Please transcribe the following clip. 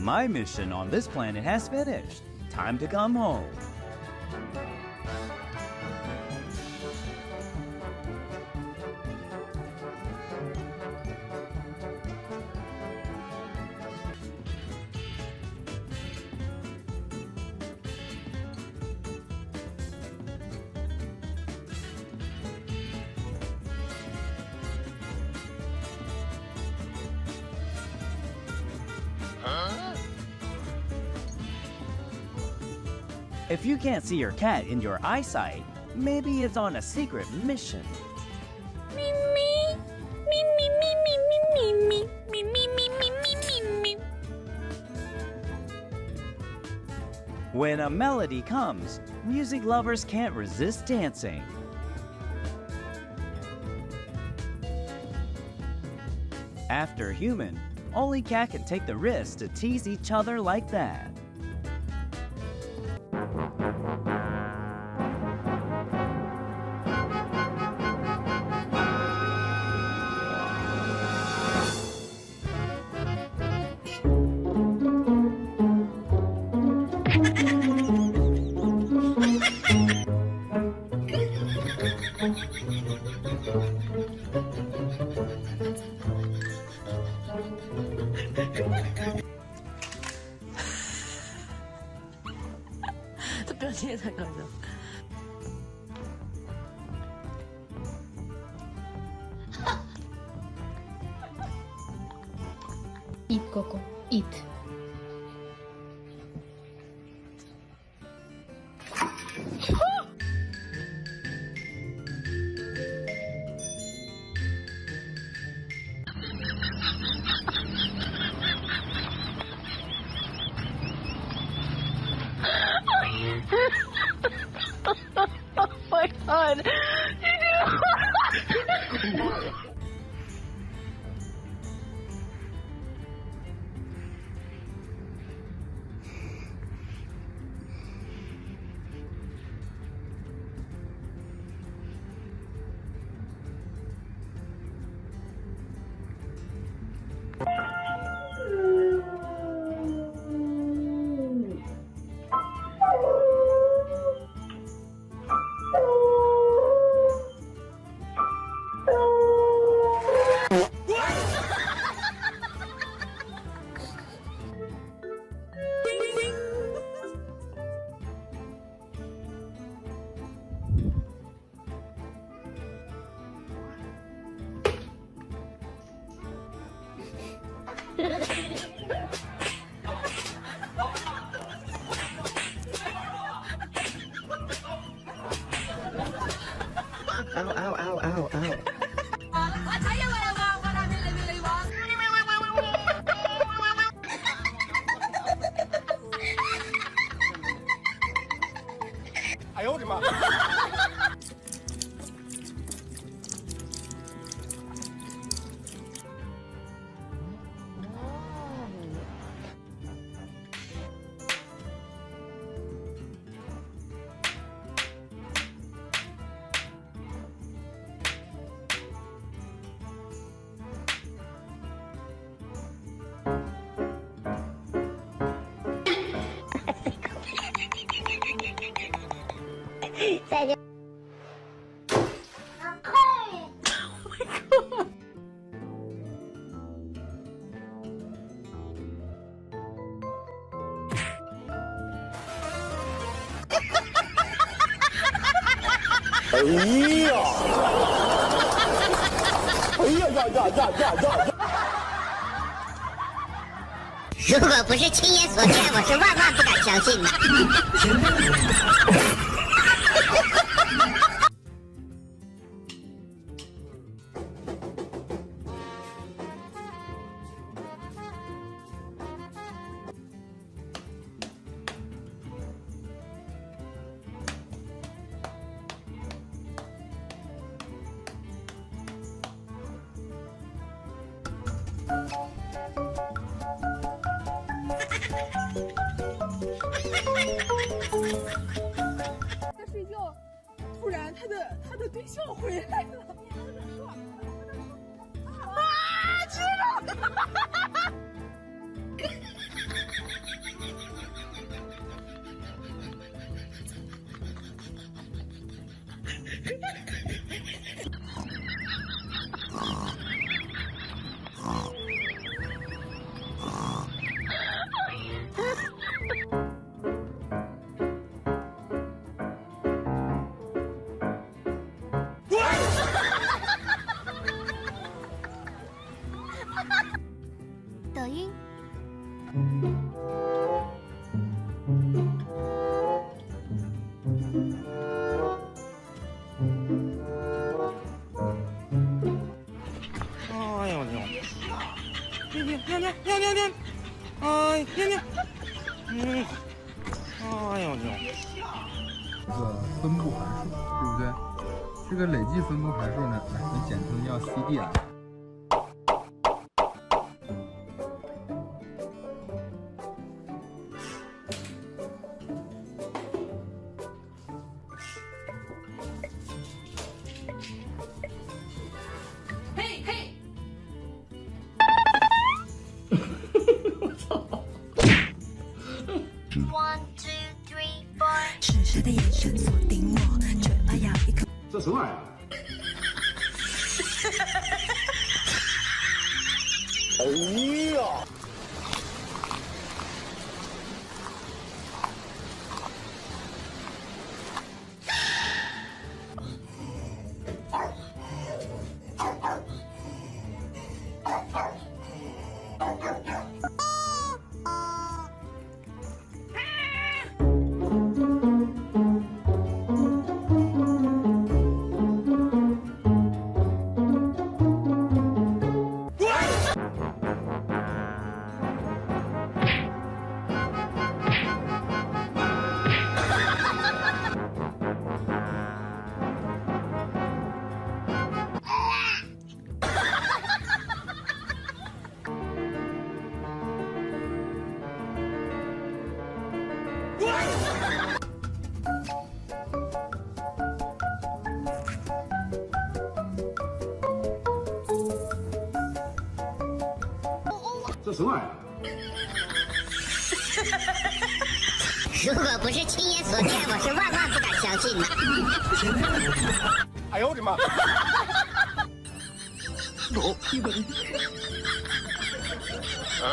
My mission on this planet has finished. Time to come home. If you can't see your cat in your eyesight, maybe it's on a secret mission. Me me me me me me me me me me me me me me. When a melody comes, music lovers can't resist dancing. After human, only cat can take the risk to tease each other like that. 저表情也太搞笑。Eat, Coco. Eat. Oh my god! Ow, ow, ow, ow, ow.呀！如果不是亲眼所见，我是万万不敢相信的。在睡觉，突然他的对象回来了，啊，知道。色晕。哎呦娘！娘！哎，娘！哎呦娘！这个分布函数，对不对？这个累计分布函数呢，我们简称叫 CDR。One, two, three, four。痴痴的眼神锁定我，嘴巴咬一口。这什么玩意儿？哎呀！这什么玩意儿？如果不是亲眼所见，我是万万不敢相信的。哎呦我的妈！啊